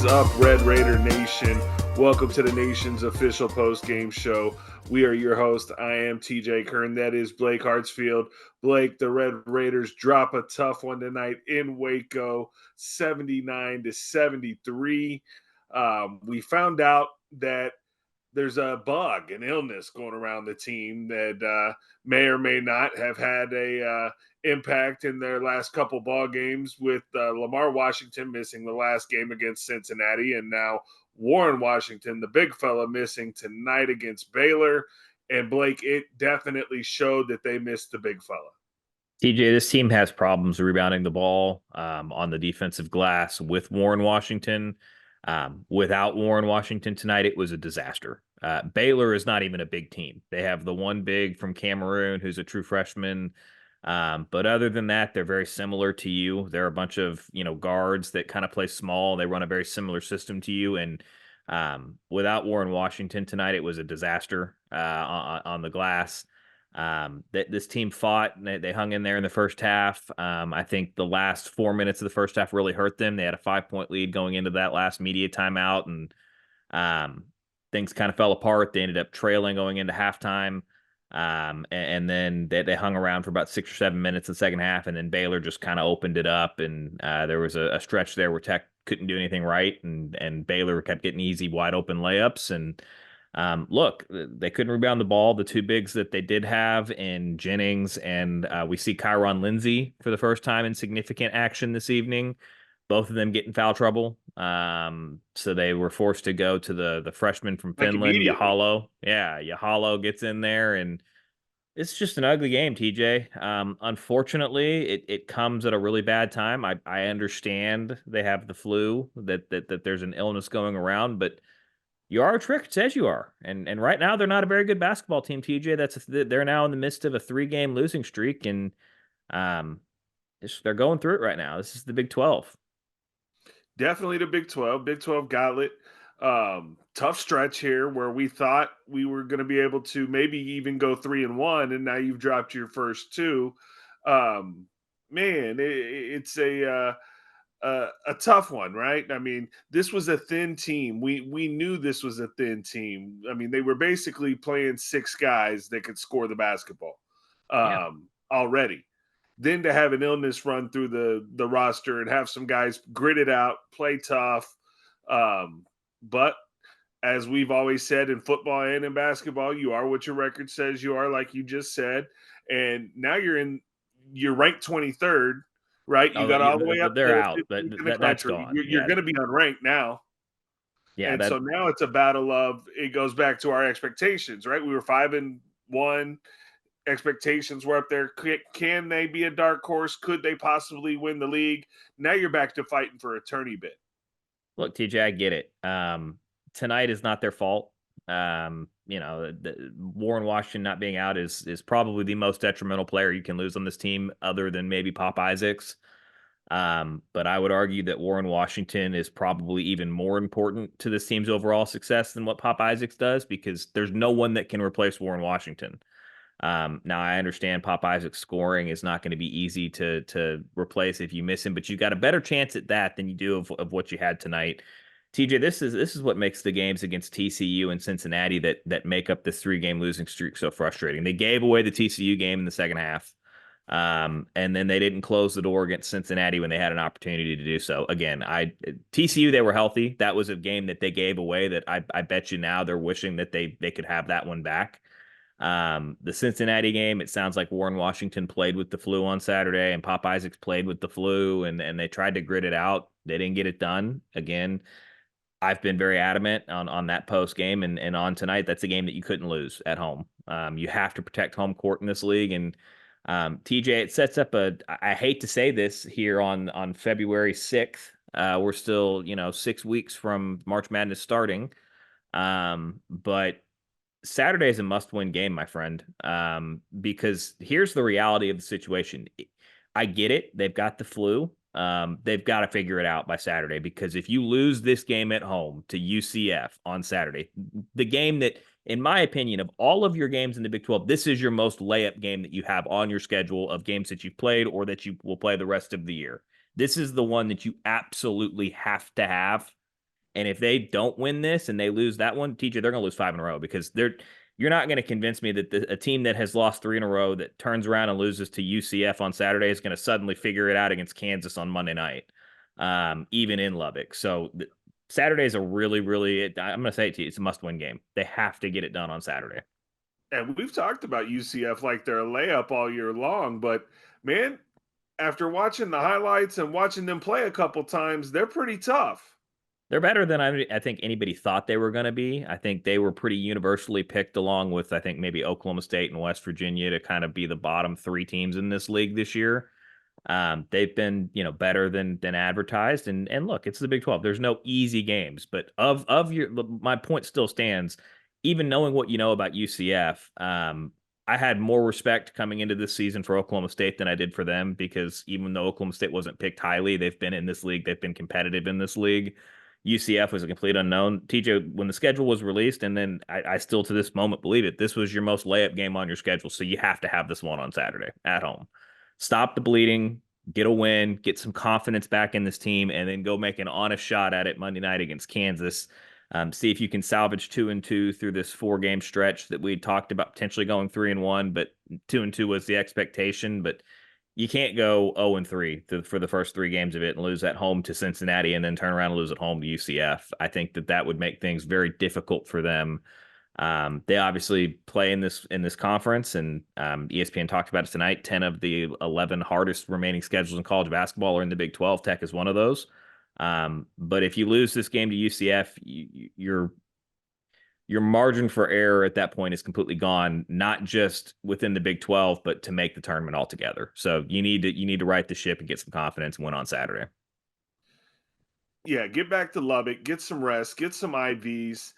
up, Red Raider Nation? Welcome to the nation's official post-game show. We are your host. I am TJ Kern. That is Blake Hartsfield. Blake, the Red Raiders drop a tough one tonight in Waco, 79-73. We found out that there's a bug, an illness going around the team that may or may not have had a impact in their last couple ball games, with Lamar Washington missing the last game against Cincinnati, and now Warren Washington, the big fella, missing tonight against Baylor. And Blake, it definitely showed that they missed the big fella. TJ, this team has problems rebounding the ball on the defensive glass with Warren Washington. Without Warren Washington tonight, it was a disaster. Baylor is not even a big team. They have the one big from Cameroon who's a true freshman. But other than that, they're very similar to you. They're a bunch of, guards that kind of play small. They run a very similar system to you. And without Warren Washington tonight, it was a disaster on the glass. That this team fought and they hung in there in the first half. I think the last 4 minutes of the first half really hurt them. They had a 5-point lead going into that last media timeout, and things kind of fell apart. They ended up trailing going into halftime. And then they hung around for about 6 or 7 minutes in the second half, and then Baylor just kind of opened it up, and there was a stretch there where Tech couldn't do anything right, and Baylor kept getting easy, wide open layups. And look, they couldn't rebound the ball. The two bigs that they did have in Jennings and we see Kyron Lindsey for the first time in significant action this evening. Both of them get in foul trouble. So they were forced to go to the freshman from Like Finland, immediately. Yahalo. Yeah, Yahalo gets in there, and it's just an ugly game, TJ. Unfortunately, it comes at a really bad time. I understand they have the flu, that there's an illness going around, but you are a trick, it says you are. And right now they're not a very good basketball team, TJ. They're now in the midst of a 3-game losing streak, and um they're going through it right now. This is the Big 12. Definitely the Big 12. Big 12 gauntlet. Tough stretch here where we thought we were going to be able to maybe even go 3-1, and now you've dropped your first two. Man, it's a tough one, right? I mean, this was a thin team. We knew this was a thin team. I mean, they were basically playing 6 guys that could score the basketball Yeah. already. Then to have an illness run through the roster and have some guys grit it out, play tough. But as we've always said in football and in basketball, you are what your record says you are, like you just said. And now you're ranked 23rd, right? You Oh, got all the way up they're to out. 15th in the That's country. gone. You're Yeah. going to be unranked now. Yeah, And so that now it's a battle of, it goes back to our expectations, right? We were 5-1. Expectations were up there. Can they be a dark horse? Could they possibly win the league? Now you're back to fighting for a tourney bid. Look, TJ, I get it. Tonight is not their fault. Warren Washington not being out is probably the most detrimental player you can lose on this team, other than maybe Pop Isaacs. But I would argue that Warren Washington is probably even more important to this team's overall success than what Pop Isaacs does, because there's no one that can replace Warren Washington. Now I understand Pop Isaac's scoring is not going to be easy to replace if you miss him, but you got a better chance at that than you do of what you had tonight. TJ, this is what makes the games against TCU and Cincinnati that make up this 3-game losing streak so frustrating. They gave away the TCU game in the second half. And then they didn't close the door against Cincinnati when they had an opportunity to do so. Again, TCU, they were healthy. That was a game that they gave away that I bet you now they're wishing that they could have that one back. The Cincinnati game, it sounds like Warren Washington played with the flu on Saturday, and Pop Isaacs played with the flu, and they tried to grit it out. They didn't get it done. Again, I've been very adamant on that post game and on tonight. That's a game that you couldn't lose at home. You have to protect home court in this league. And TJ, it sets up I hate to say this here on February 6th. We're still, 6 weeks from March Madness starting. But Saturday is a must-win game, my friend, because here's the reality of the situation. I get it. They've got the flu. They've got to figure it out by Saturday, because if you lose this game at home to UCF on Saturday, the game that, in my opinion, of all of your games in the Big 12, this is your most layup game that you have on your schedule of games that you've played or that you will play the rest of the year. This is the one that you absolutely have to have. And if they don't win this and they lose that one, TJ, they're going to lose 5 in a row because you're not going to convince me that a team that has lost 3 in a row that turns around and loses to UCF on Saturday is going to suddenly figure it out against Kansas on Monday night, even in Lubbock. So Saturday is a really, really, I'm going to say it to you, it's a must-win game. They have to get it done on Saturday. And we've talked about UCF like they're a layup all year long, but man, after watching the highlights and watching them play a couple times, they're pretty tough. They're better than I think anybody thought they were going to be. I think they were pretty universally picked, along with I think maybe Oklahoma State and West Virginia, to kind of be the bottom 3 teams in this league this year. They've been, better than advertised. And look, it's the Big 12. There's no easy games, but my point still stands. Even knowing what you know about UCF, I had more respect coming into this season for Oklahoma State than I did for them, because even though Oklahoma State wasn't picked highly, they've been in this league. They've been competitive in this league. UCF was a complete unknown. TJ, when the schedule was released, and then I still to this moment believe it, this was your most layup game on your schedule. So you have to have this one on Saturday at home. Stop the bleeding, get a win, get some confidence back in this team, and then go make an honest shot at it Monday night against Kansas. See if you can salvage 2-2 through this 4-game stretch that we talked about potentially going 3-1, but 2-2 was the expectation. But you can't go 0-3 for the first 3 games of it and lose at home to Cincinnati and then turn around and lose at home to UCF. I think that would make things very difficult for them. They obviously play in this conference, and ESPN talked about it tonight. 10 of the 11 hardest remaining schedules in college basketball are in the Big 12. Tech is one of those. But if you lose this game to UCF, your margin for error at that point is completely gone, not just within the Big 12, but to make the tournament altogether. So you need to right the ship and get some confidence and win on Saturday. Yeah, get back to Lubbock, get some rest, get some IVs.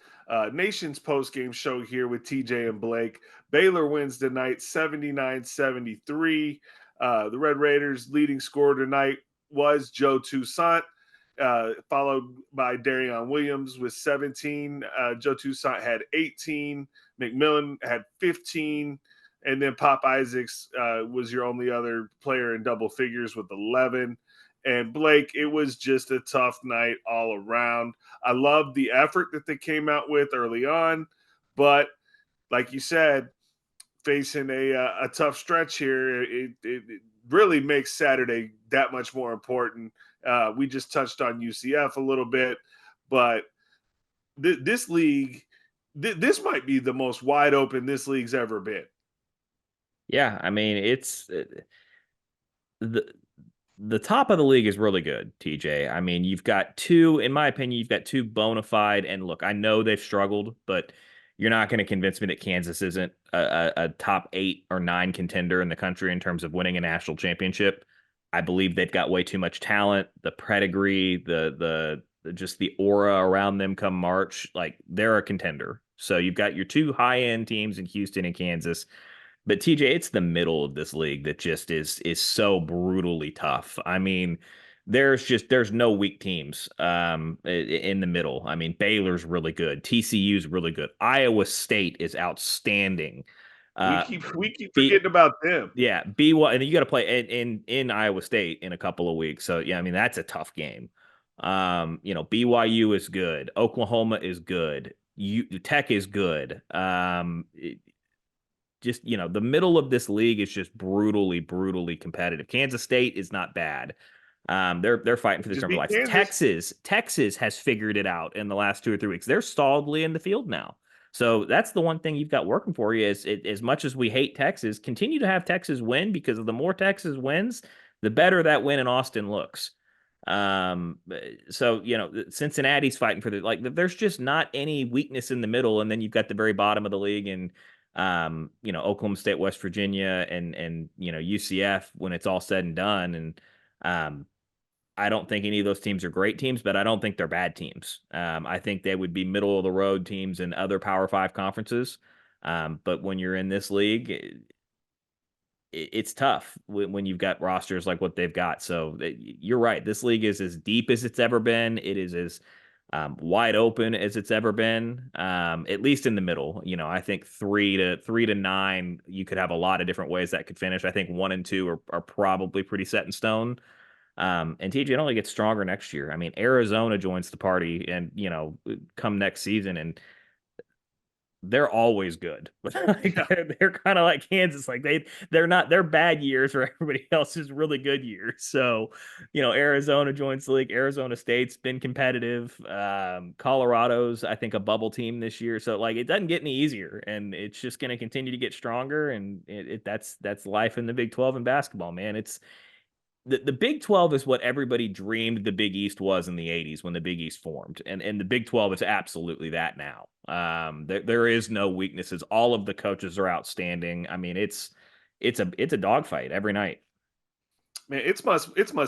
Nation's post-game show here with TJ and Blake. Baylor wins tonight 79-73. The Red Raiders' leading scorer tonight was Joe Toussaint, followed by Darion Williams with 17. Joe Toussaint had 18. McMillan had 15. And then Pop Isaacs was your only other player in double figures with 11. And Blake, it was just a tough night all around. I loved the effort that they came out with early on, but like you said, facing a tough stretch here, it really makes Saturday that much more important. We just touched on UCF a little bit, but this league, this might be the most wide open this league's ever been. Yeah, I mean, it's the top of the league is really good, TJ. I mean, you've got two, in my opinion, you've got two bona fide, and look, I know they've struggled, but you're not going to convince me that Kansas isn't a top 8 or 9 contender in the country in terms of winning a national championship. I believe they've got way too much talent, the pedigree, the just the aura around them come March. Like, they're a contender. So you've got your two high-end teams in Houston and Kansas. But TJ, it's the middle of this league that just is so brutally tough. I mean, there's no weak teams in the middle. I mean, Baylor's really good. TCU's really good. Iowa State is outstanding. We keep forgetting about them. Yeah, BYU, and you got to play in Iowa State in a couple of weeks. So yeah, I mean, that's a tough game. BYU is good. Oklahoma is good. Tech is good. Just the middle of this league is just brutally competitive. Kansas State is not bad. They're fighting for this number life. Texas has figured it out in the last 2 or 3 weeks. They're solidly in the field now. So that's the one thing you've got working for you. Is as much as we hate Texas, continue to have Texas win, because the more Texas wins, the better that win in Austin looks. So Cincinnati's fighting for there's just not any weakness in the middle, and then you've got the very bottom of the league, and Oklahoma State, West Virginia, and UCF when it's all said and done. And I don't think any of those teams are great teams, but I don't think they're bad teams. I think they would be middle of the road teams in other Power 5 conferences. But when you're in this league, it's tough when you've got rosters like what they've got. So you're right. This league is as deep as it's ever been. It is as wide open as it's ever been, at least in the middle. I think 3 to 9, you could have a lot of different ways that could finish. I think 1 and 2 are probably pretty set in stone. And TJ, it only gets stronger next year. I mean, Arizona joins the party, and come next season, and they're always good. Yeah. They're kind of like Kansas. Like they're not their bad years or everybody else's really good years. So, Arizona joins the league. Arizona State's been competitive. Colorado's, I think, a bubble team this year. So like it doesn't get any easier, and it's just going to continue to get stronger. And that's life in the Big 12 in basketball, man. It's the Big 12 is what everybody dreamed the Big East was in the 80s when the Big East formed. And the Big 12 is absolutely that now. There is no weaknesses. All of the coaches are outstanding. I mean, it's a dogfight every night. Man, it's must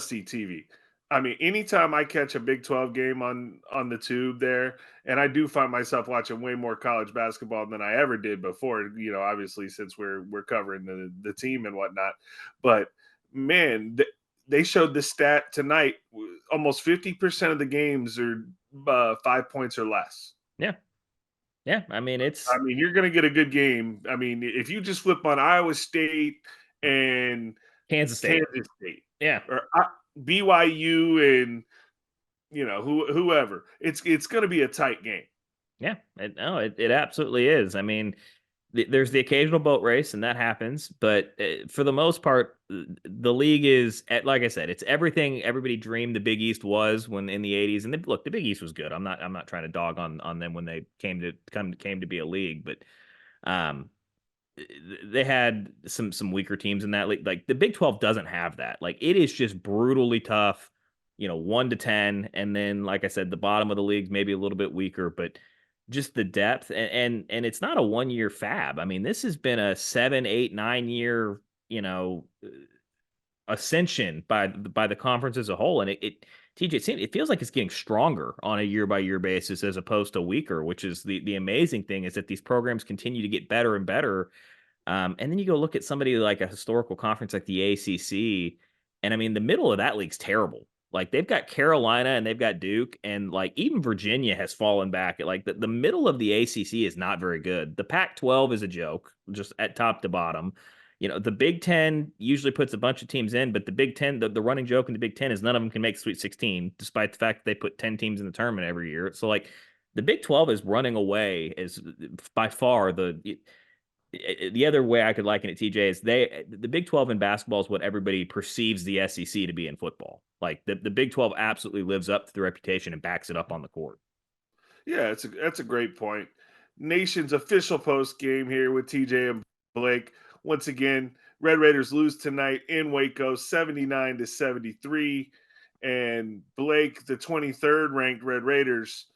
see TV. I mean, anytime I catch a Big 12 game on the tube there, and I do find myself watching way more college basketball than I ever did before, obviously since we're covering the team and whatnot. But man, they showed the stat tonight. Almost 50% of the games are 5 points or less. Yeah. Yeah. I mean, I mean, you're going to get a good game. I mean, if you just flip on Iowa State and Kansas State. Kansas State Yeah. or BYU and whoever, it's going to be a tight game. Yeah. It absolutely is. I mean, there's the occasional boat race, and that happens. But for the most part, the league is, like I said, it's everything everybody dreamed the Big East was when in the 80s. And look, the Big East was good. I'm not trying to dog on them when they came to be a league, but um, they had some weaker teams in that league. Like the Big 12 doesn't have that. Like it is just brutally tough. 1 to 10, and then like I said, the bottom of the league maybe a little bit weaker, but just the depth, and it's not a 1 year fab. I mean, this has been a 7, 8, 9 year, ascension by the conference as a whole. And TJ, it feels like it's getting stronger on a year by year basis as opposed to weaker, which is the amazing thing is that these programs continue to get better and better. And then you go look at somebody like a historical conference like the ACC, and I mean, the middle of that league's terrible. Like they've got Carolina and they've got Duke, and like even Virginia has fallen back. Like the middle of the ACC is not very good. The Pac-12 is a joke, just at top to bottom. The Big Ten usually puts a bunch of teams in, but the Big Ten, the running joke in the Big Ten is none of them can make Sweet 16, despite the fact that they put 10 teams in the tournament every year. So like the Big 12 is running away as by far the other way I could liken it, TJ, is the Big 12 in basketball is what everybody perceives the SEC to be in football. Like the Big 12 absolutely lives up to the reputation and backs it up on the court. Yeah, that's a great point. Nation's official post game here with TJ and Blake. Once again, Red Raiders lose tonight in Waco, 79-73. And Blake, the 23rd ranked Red Raiders,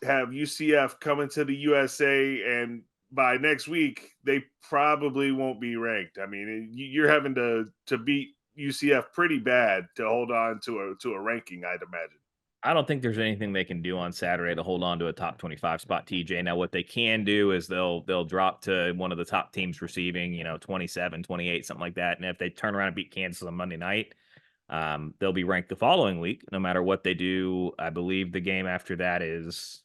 have UCF coming to the USA, and by next week they probably won't be ranked. I mean, you're having to beat UCF pretty bad to hold on to a ranking, I'd imagine. I don't think there's anything they can do on Saturday to hold on to a top 25 spot, TJ. Now, what they can do is they'll drop to one of the top teams receiving, 27, 28, something like that. And if they turn around and beat Kansas on Monday night, they'll be ranked the following week, no matter what they do. I believe the game after that is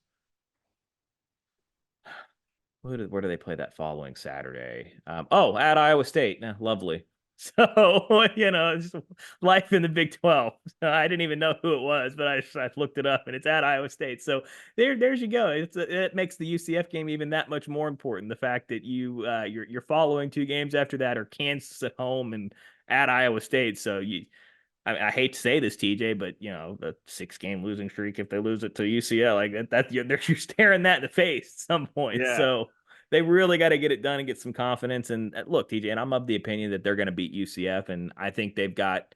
where do they play that following Saturday? At Iowa State. Lovely. So, it's life in the Big 12. I didn't even know who it was, but I looked it up, and it's at Iowa State. So there's you go. It makes the UCF game even that much more important. The fact that you're following two games after that are Kansas at home and at Iowa State. So I hate to say this, TJ, but the 6-game losing streak, if they lose it to UCL, like you're staring that in the face at some point. Yeah. So they really got to get it done and get some confidence. And look, TJ, and I'm of the opinion that they're going to beat UCF, and I think they've got.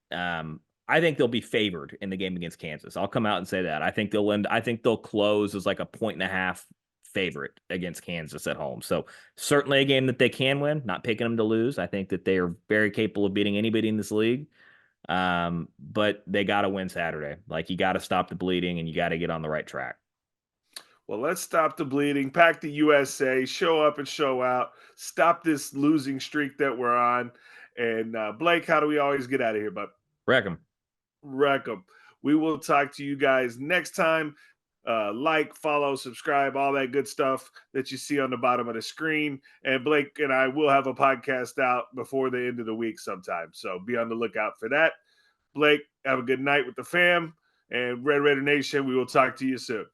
I think they'll be favored in the game against Kansas. I'll come out and say that. I think they'll end. I think they'll close as like a 1.5 favorite against Kansas at home. So certainly a game that they can win. Not picking them to lose. I think that they are very capable of beating anybody in this league. But they got to win Saturday. Like you got to stop the bleeding and you got to get on the right track. Well, let's stop the bleeding, pack the USA, show up and show out, stop this losing streak that we're on. And Blake, how do we always get out of here, bud? Wreck 'em. Wreck 'em. We will talk to you guys next time. Like, follow, subscribe, all that good stuff that you see on the bottom of the screen. And Blake and I will have a podcast out before the end of the week sometime. So be on the lookout for that. Blake, have a good night with the fam. And Red Raider Nation, we will talk to you soon.